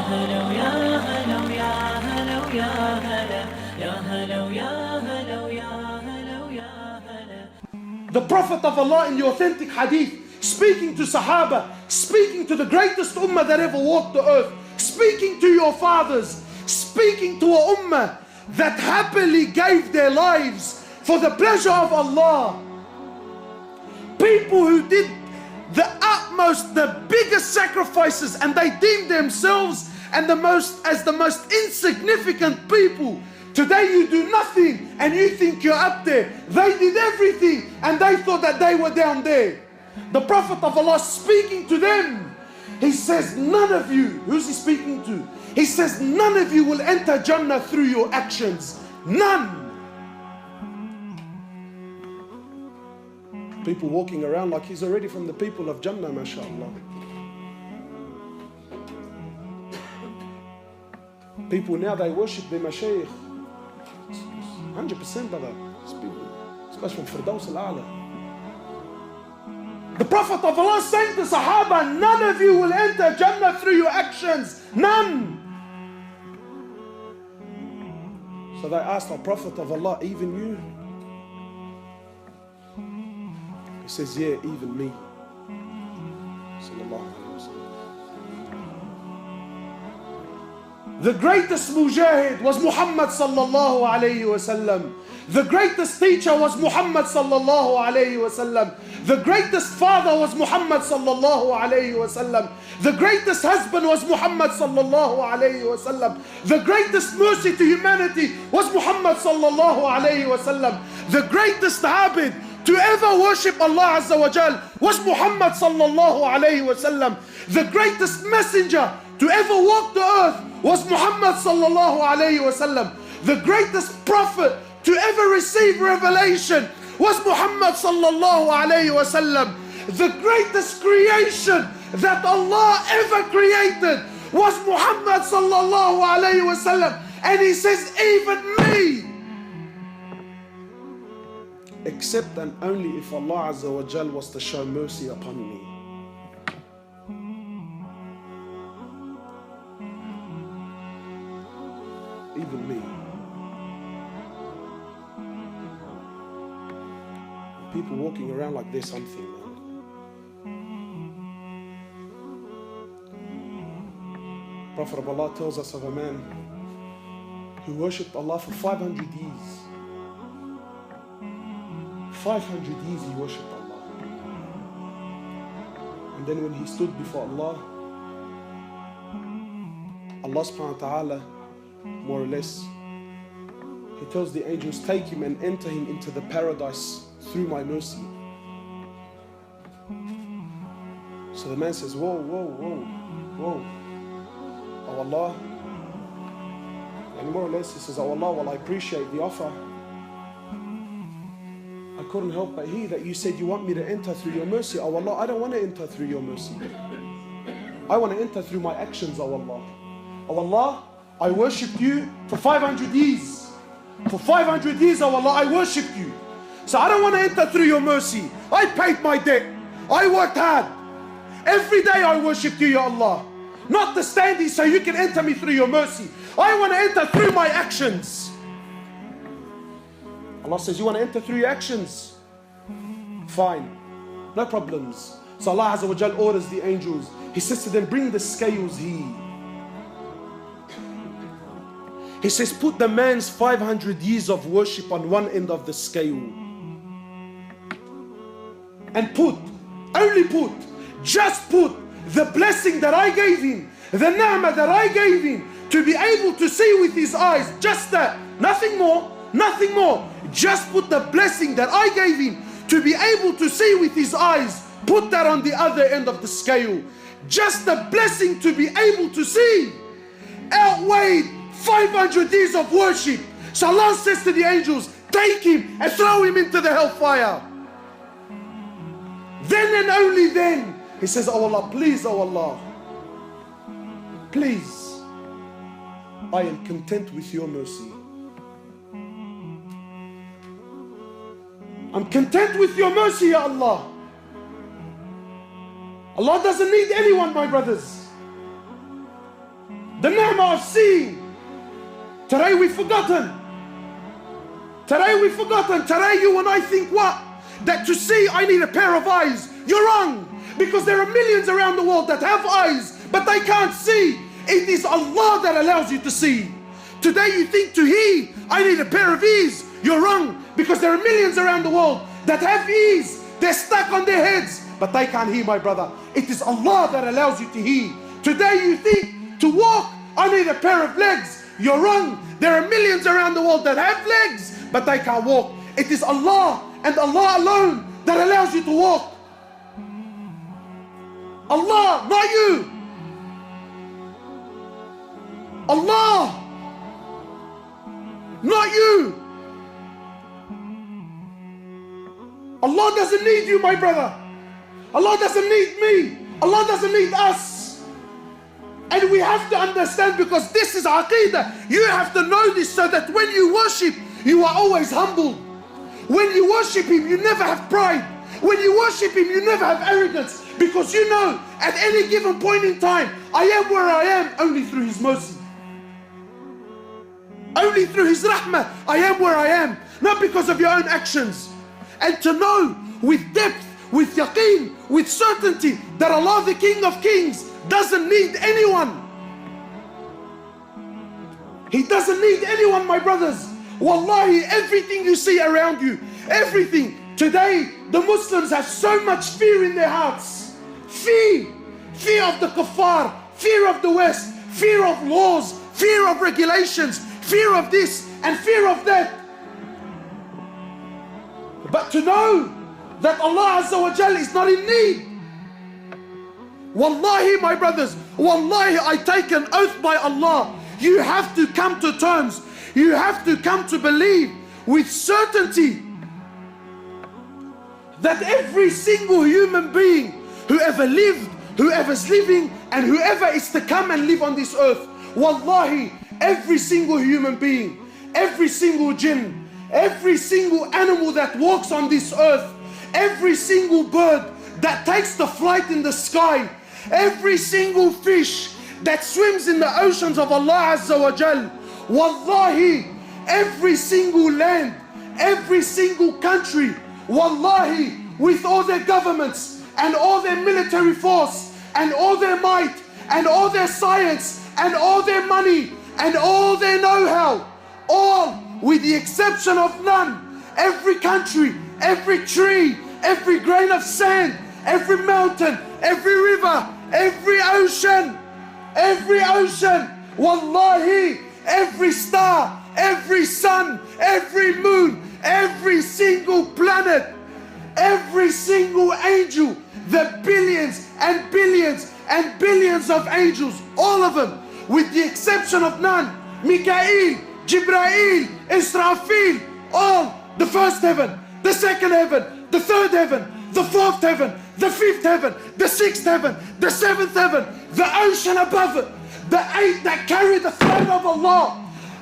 هلا ويا هلا ويا هلا ويا هلا يا هلا ويا هلا ويا هلا ويا هلا. The Prophet of Allah in the authentic hadith, speaking to Sahaba, speaking to the greatest ummah that ever walked the earth, speaking to your fathers, speaking to a ummah that happily gave their lives for the pleasure of Allah. People who did the utmost, the biggest sacrifices, and they deemed themselves as the most insignificant people. Today you do nothing and you think you're up there. They did everything and they thought that they were down there. The Prophet of Allah speaking to them, he says, none of you, who's he speaking to? He says, none of you will enter Jannah through your actions. None. People walking around like he's already from the people of Jannah, mashallah. People now, they worship their mashaykh. 100% brother. This guy's from Firdaus al-A'la. The Prophet of Allah saying to Sahaba, none of you will enter Jannah through your actions. None. So they asked the Prophet of Allah, even you? He says, yeah, even me. Sallallahu alayhi wa sallam. The greatest mujahid was Muhammad sallallahu alayhi wa sallam. The greatest teacher was Muhammad sallallahu alayhi wa sallam. The greatest father was Muhammad sallallahu alayhi wa sallam. The greatest husband was Muhammad sallallahu alayhi wa sallam. The greatest mercy to humanity was Muhammad sallallahu alayhi wa sallam. The greatest abid to ever worship Allah Azza wa Jal was Muhammad sallallahu alayhi wa sallam. The greatest messenger to ever walk the earth was Muhammad sallallahu alayhi wa sallam. The greatest prophet to ever receive revelation was Muhammad sallallahu alayhi wa sallam. The greatest creation that Allah ever created was Muhammad sallallahu alayhi wa sallam. And he says, even me. Except and only if Allah Azza wa Jal was to show mercy upon me. Even me. People walking around like there's something, man. Prophet of Allah tells us of a man who worshipped Allah for 500 years. 500 years he worshipped Allah. And then when he stood before Allah, Allah subhanahu wa ta'ala, more or less, he tells the angels, take him and enter him into the paradise through my mercy. So the man says, whoa, whoa, whoa, whoa. Oh Allah. And more or less he says, oh Allah, well I appreciate the offer. I couldn't help but hear that you said you want me to enter through your mercy. Oh Allah, I don't want to enter through your mercy. I want to enter through my actions, oh Allah. Oh Allah, I worshipped you for 500 years. For 500 years, oh Allah, I worshipped you. So I don't want to enter through your mercy. I paid my debt. I worked hard. Every day I worshipped you, Ya Allah. Not to stand here so you can enter me through your mercy. I want to enter through my actions. Allah says, you want to enter through your actions? Fine. No problems. So Allah Azza wa Jal orders the angels. He says to them, bring the scales here. He says, put the man's 500 years of worship on one end of the scale. And just put the blessing that I gave him, the ni'mah that I gave him, to be able to see with his eyes, just that, nothing more, nothing more. Just put the blessing that I gave him to be able to see with his eyes, put that on the other end of the scale. Just the blessing to be able to see outweighed 500 years of worship. So Allah says to the angels, take him and throw him into the hellfire. Then and only then, he says, oh Allah, please, oh Allah, please, I am content with your mercy. I'm content with your mercy, Ya Allah. Allah doesn't need anyone, my brothers. The ni'mah of seeing. Today we've forgotten. Today we've forgotten. Today you and I think what? That to see I need a pair of eyes. You're wrong. Because there are millions around the world that have eyes, but they can't see. It is Allah that allows you to see. Today you think to hear, I need a pair of ears. You're wrong. Because there are millions around the world that have ears. They're stuck on their heads, but they can't hear, my brother. It is Allah that allows you to hear. Today you think to walk, I need a pair of legs. You're wrong. There are millions around the world that have legs, but they can't walk. It is Allah and Allah alone that allows you to walk. Allah, not you. Allah, not you. Allah doesn't need you, my brother. Allah doesn't need me. Allah doesn't need us. And we have to understand, because this is Aqidah. You have to know this so that when you worship, you are always humble. When you worship Him, you never have pride. When you worship Him, you never have arrogance. Because you know, at any given point in time, I am where I am only through His mercy. Only through His rahmah, I am where I am. Not because of your own actions. And to know with depth, with yaqeen, with certainty, that Allah, the King of Kings, doesn't need anyone. He doesn't need anyone, my brothers. Wallahi, everything you see around you, everything. Today, the Muslims have so much fear in their hearts. Fear. Fear of the kuffar, fear of the West, fear of laws, fear of regulations, fear of this and fear of that. But to know that Allah Azza wa Jal is not in need. Wallahi, my brothers, wallahi, I take an oath by Allah. You have to come to terms. You have to come to believe with certainty that every single human being, whoever lived, whoever's living, and whoever is to come and live on this earth, wallahi, every single human being, every single jinn, every single animal that walks on this earth, every single bird that takes the flight in the sky, every single fish that swims in the oceans of Allah Azza wa Jal, wallahi, every single land, every single country, wallahi, with all their governments and all their military force and all their might and all their science and all their money and all their know-how, all with the exception of none, every country, every tree, every grain of sand, every mountain, every river, every ocean, wallahi, every star, every sun, every moon, every single planet, every single angel, the billions and billions and billions of angels, all of them, with the exception of none, Mikael, Jibrail, Israfil, all, the first heaven, the second heaven, the third heaven, the fourth heaven, the fifth heaven, the sixth heaven, the seventh heaven, the ocean above it, the eight that carry the throne of Allah,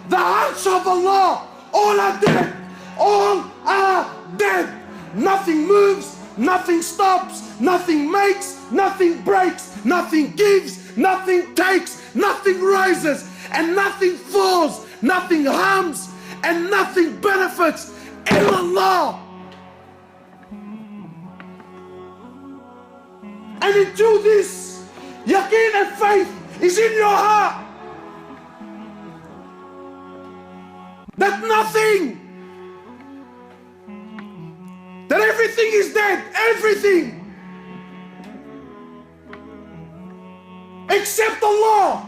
the arsh of Allah, all are dead. All are dead. Nothing moves, nothing stops, nothing makes, nothing breaks, nothing gives, nothing takes, nothing rises, and nothing falls, nothing harms, and nothing benefits in Allah. And until this yaqeen and faith is in your heart, that nothing, that everything is dead, everything, except Allah.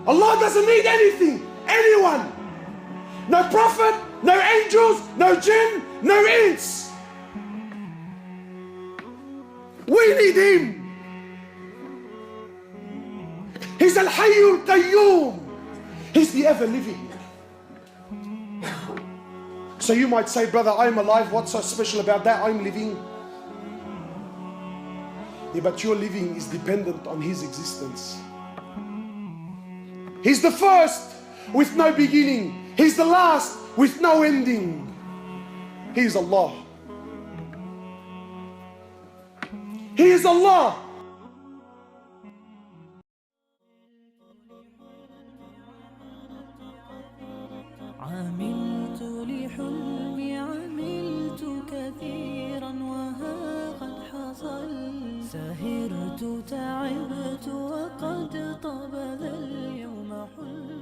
Allah doesn't need anything, anyone. No prophet, no angels, no jinn, no ins. We need Him. He's Al-Hayyul Qayyum. He's the ever-living. So you might say, brother, I'm alive. What's so special about that? I'm living. Yeah, but your living is dependent on His existence. He's the first with no beginning. He's the last with no ending. He is Allah. He is Allah. سهرت تعبت وقد طاب ذا اليوم حلم